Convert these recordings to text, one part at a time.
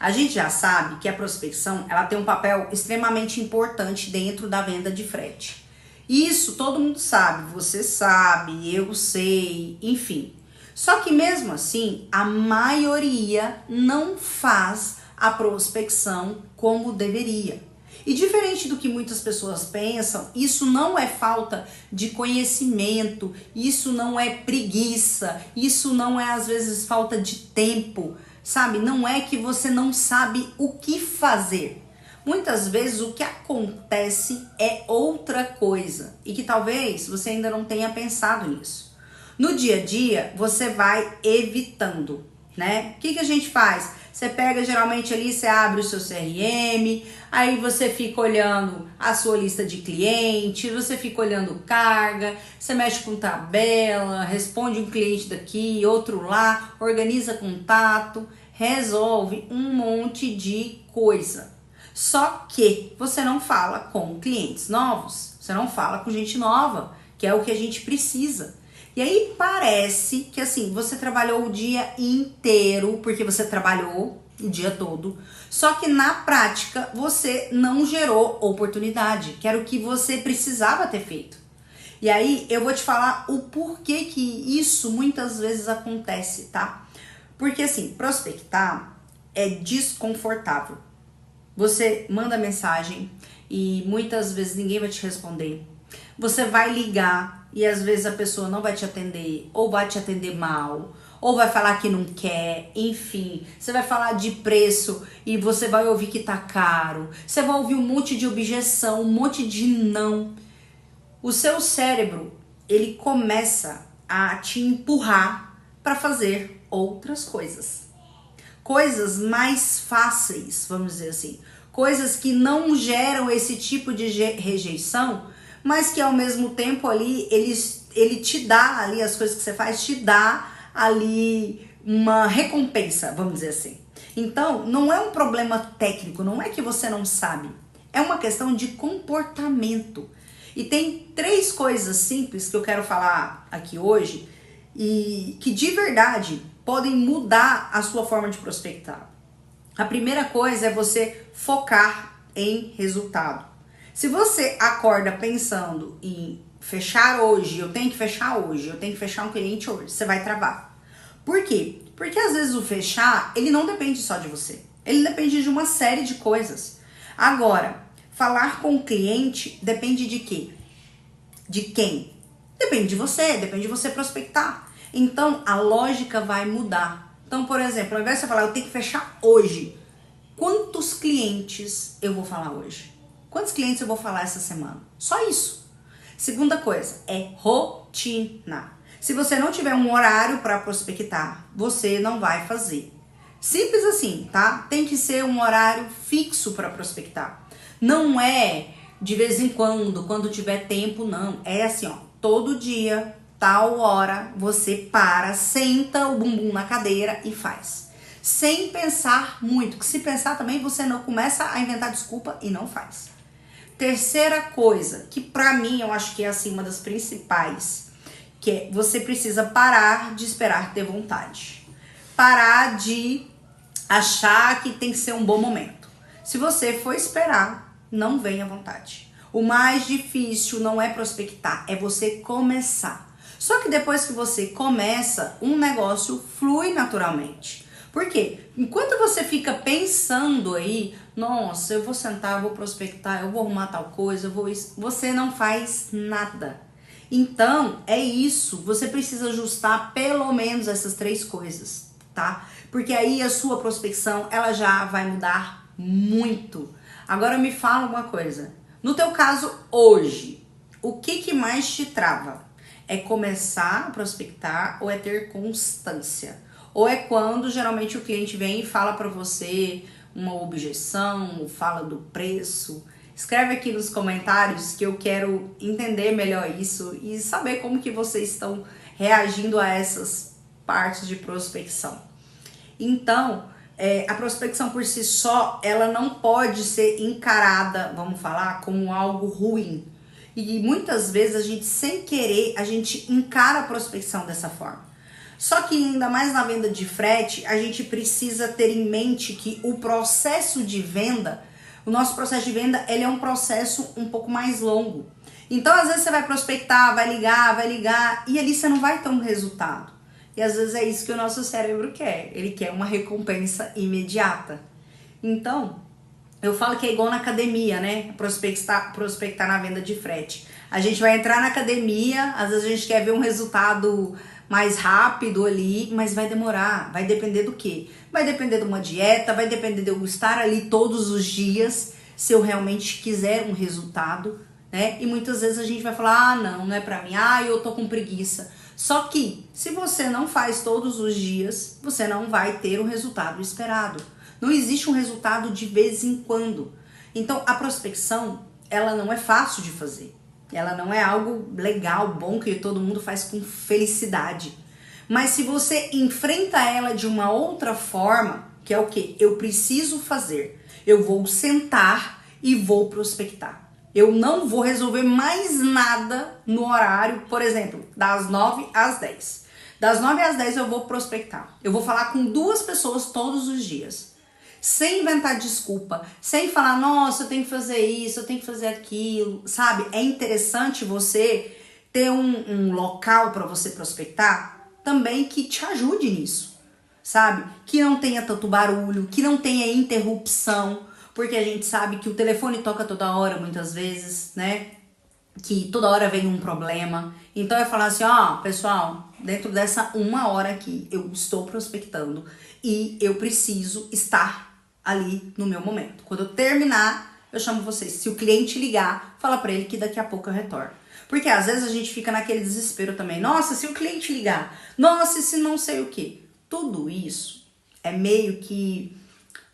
A gente já sabe que a prospecção, ela tem um papel extremamente importante dentro da venda de frete. Isso todo mundo sabe, você sabe, eu sei, enfim. Só que mesmo assim, a maioria não faz a prospecção como deveria. E diferente do que muitas pessoas pensam, isso não é falta de conhecimento, isso não é preguiça, isso não é às vezes falta de tempo, sabe? Não é que você não sabe o que fazer. Muitas vezes o que acontece é outra coisa e que talvez você ainda não tenha pensado nisso. No dia a dia, você vai evitando, né? O que a gente faz? Você pega geralmente ali, você abre o seu CRM, aí você fica olhando a sua lista de clientes, você fica olhando carga, você mexe com tabela, responde um cliente daqui, outro lá, organiza contato, resolve um monte de coisa. Só que você não fala com clientes novos, você não fala com gente nova, que é o que a gente precisa. E aí parece que assim, você trabalhou o dia inteiro, porque você trabalhou o dia todo, só que na prática você não gerou oportunidade, que era o que você precisava ter feito. E aí eu vou te falar o porquê que isso muitas vezes acontece, tá? Porque assim, prospectar é desconfortável. Você manda mensagem e muitas vezes ninguém vai te responder. Você vai ligar e às vezes a pessoa não vai te atender, ou vai te atender mal, ou vai falar que não quer, enfim. Você vai falar de preço e você vai ouvir que tá caro. Você vai ouvir um monte de objeção, um monte de não. O seu cérebro, ele começa a te empurrar para fazer outras coisas. Coisas mais fáceis, vamos dizer assim. Coisas que não geram esse tipo de rejeição, mas que ao mesmo tempo ali, ele te dá ali, as coisas que você faz, te dá ali uma recompensa, vamos dizer assim. Então, não é um problema técnico, não é que você não sabe. É uma questão de comportamento. E tem 3 coisas simples que eu quero falar aqui hoje e que de verdade podem mudar a sua forma de prospectar. A primeira coisa é você focar em resultado. Se você acorda pensando em fechar hoje, eu tenho que fechar hoje, eu tenho que fechar um cliente hoje, você vai travar. Por quê? Porque às vezes o fechar, ele não depende só de você. Ele depende de uma série de coisas. Agora, falar com o cliente depende de quê? De quem? Depende de você prospectar. Então, a lógica vai mudar. Então, por exemplo, ao invés de você falar, eu tenho que fechar hoje, quantos clientes eu vou falar hoje? Quantos clientes eu vou falar essa semana? Só isso. Segunda coisa, é rotina. Se você não tiver um horário para prospectar, você não vai fazer. Simples assim, tá? Tem que ser um horário fixo para prospectar. Não é de vez em quando tiver tempo, não. É assim, ó, todo dia, tal hora, você para, senta o bumbum na cadeira e faz. Sem pensar muito, que se pensar também você não começa a inventar desculpa e não faz. Terceira coisa, que pra mim eu acho que é assim uma das principais, que é você precisa parar de esperar ter vontade. Parar de achar que tem que ser um bom momento. Se você for esperar, não venha à vontade. O mais difícil não é prospectar, é você começar. Só que depois que você começa, um negócio flui naturalmente. Por quê? Enquanto você fica pensando aí, nossa, eu vou sentar, eu vou prospectar, eu vou arrumar tal coisa, você não faz nada. Então, é isso, você precisa ajustar pelo menos essas 3 coisas, tá? Porque aí a sua prospecção, ela já vai mudar muito. Agora me fala uma coisa, no teu caso hoje, o que mais te trava? É começar a prospectar ou é ter constância? Ou é quando geralmente o cliente vem e fala para você uma objeção, fala do preço? Escreve aqui nos comentários que eu quero entender melhor isso e saber como que vocês estão reagindo a essas partes de prospecção. Então, a prospecção por si só, ela não pode ser encarada, vamos falar, como algo ruim. E muitas vezes a gente, sem querer, a gente encara a prospecção dessa forma. Só que ainda mais na venda de frete, a gente precisa ter em mente que o processo de venda, o nosso processo de venda, ele é um processo um pouco mais longo. Então, às vezes você vai prospectar, vai ligar, e ali você não vai ter um resultado. E às vezes é isso que o nosso cérebro quer. Ele quer uma recompensa imediata. Então, eu falo que é igual na academia, né? Prospectar na venda de frete. A gente vai entrar na academia, às vezes a gente quer ver um resultado mais rápido ali, mas vai demorar. Vai depender do quê? Vai depender de uma dieta, vai depender de eu estar ali todos os dias, se eu realmente quiser um resultado, né? E muitas vezes a gente vai falar, ah, não é pra mim, ah, eu tô com preguiça. Só que, se você não faz todos os dias, você não vai ter o resultado esperado. Não existe um resultado de vez em quando. Então, a prospecção, ela não é fácil de fazer. Ela não é algo legal, bom, que todo mundo faz com felicidade. Mas se você enfrenta ela de uma outra forma, que é o quê? Eu preciso fazer. Eu vou sentar e vou prospectar. Eu não vou resolver mais nada no horário, por exemplo, das 9 às 10. Das 9 às 10 eu vou prospectar. Eu vou falar com 2 pessoas todos os dias. Sem inventar desculpa, sem falar, nossa, eu tenho que fazer isso, eu tenho que fazer aquilo, sabe? É interessante você ter um local para você prospectar também que te ajude nisso, sabe? Que não tenha tanto barulho, que não tenha interrupção, porque a gente sabe que o telefone toca toda hora, muitas vezes, né? Que toda hora vem um problema. Então eu falar assim, ó, pessoal, dentro dessa 1 hora aqui, eu estou prospectando e eu preciso estar ali no meu momento. Quando eu terminar, eu chamo vocês. Se o cliente ligar, fala pra ele que daqui a pouco eu retorno. Porque às vezes a gente fica naquele desespero também. Nossa, se o cliente ligar. Nossa, se não sei o quê. Tudo isso é meio que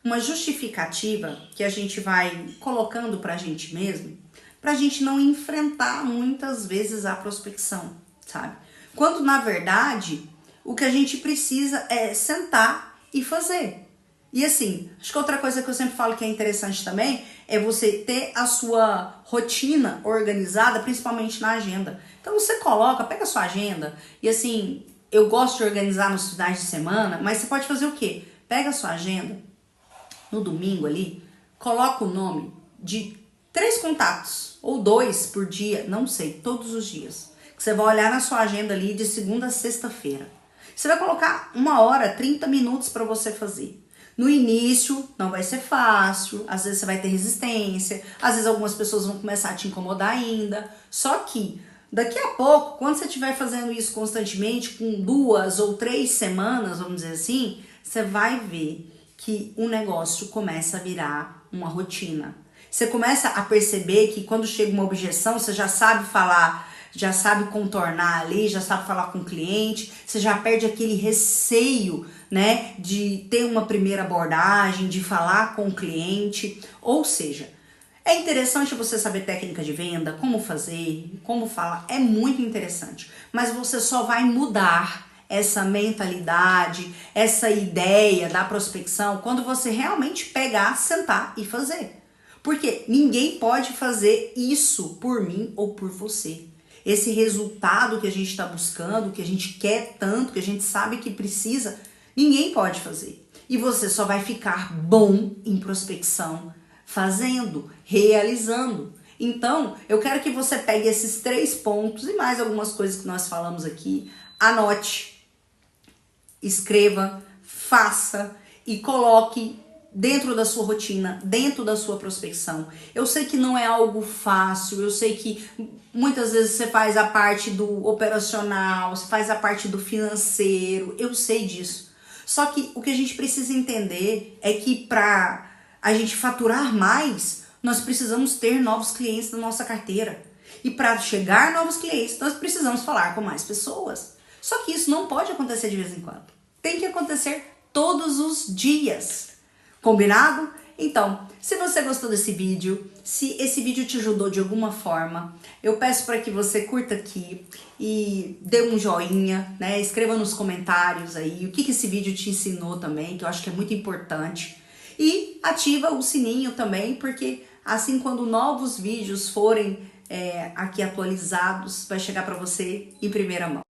uma justificativa que a gente vai colocando pra gente mesmo, pra gente não enfrentar muitas vezes a prospecção, sabe? Quando na verdade, o que a gente precisa é sentar e fazer. E assim, acho que outra coisa que eu sempre falo que é interessante também é você ter a sua rotina organizada, principalmente na agenda. Então você coloca, pega a sua agenda e assim, eu gosto de organizar nos finais de semana, mas você pode fazer o quê? Pega a sua agenda, no domingo ali, coloca o nome de 3 contatos, ou 2 por dia, não sei, todos os dias. Você vai olhar na sua agenda ali de segunda a sexta-feira. Você vai colocar 1 hora, 30 minutos para você fazer. No início não vai ser fácil, às vezes você vai ter resistência, às vezes algumas pessoas vão começar a te incomodar ainda. Só que daqui a pouco, quando você estiver fazendo isso constantemente, com 2 ou 3 semanas, vamos dizer assim, você vai ver que o negócio começa a virar uma rotina. Você começa a perceber que quando chega uma objeção, você já sabe falar, já sabe contornar ali, já sabe falar com o cliente, você já perde aquele receio, né, de ter uma primeira abordagem, de falar com o cliente. Ou seja, é interessante você saber técnica de venda, como fazer, como falar, é muito interessante. Mas você só vai mudar essa mentalidade, essa ideia da prospecção quando você realmente pegar, sentar e fazer. Porque ninguém pode fazer isso por mim ou por você. Esse resultado que a gente está buscando, que a gente quer tanto, que a gente sabe que precisa, ninguém pode fazer. E você só vai ficar bom em prospecção fazendo, realizando. Então, eu quero que você pegue esses 3 pontos e mais algumas coisas que nós falamos aqui, anote, escreva, faça e coloque dentro da sua rotina, dentro da sua prospecção. Eu sei que não é algo fácil, eu sei que muitas vezes você faz a parte do operacional, você faz a parte do financeiro, eu sei disso. Só que o que a gente precisa entender é que para a gente faturar mais, nós precisamos ter novos clientes na nossa carteira. E para chegar novos clientes, nós precisamos falar com mais pessoas. Só que isso não pode acontecer de vez em quando. Tem que acontecer todos os dias. Combinado? Então, se você gostou desse vídeo, se esse vídeo te ajudou de alguma forma, eu peço para que você curta aqui e dê um joinha, né? Escreva nos comentários aí o que esse vídeo te ensinou também, que eu acho que é muito importante. E ativa o sininho também, porque assim quando novos vídeos forem aqui atualizados, vai chegar para você em primeira mão.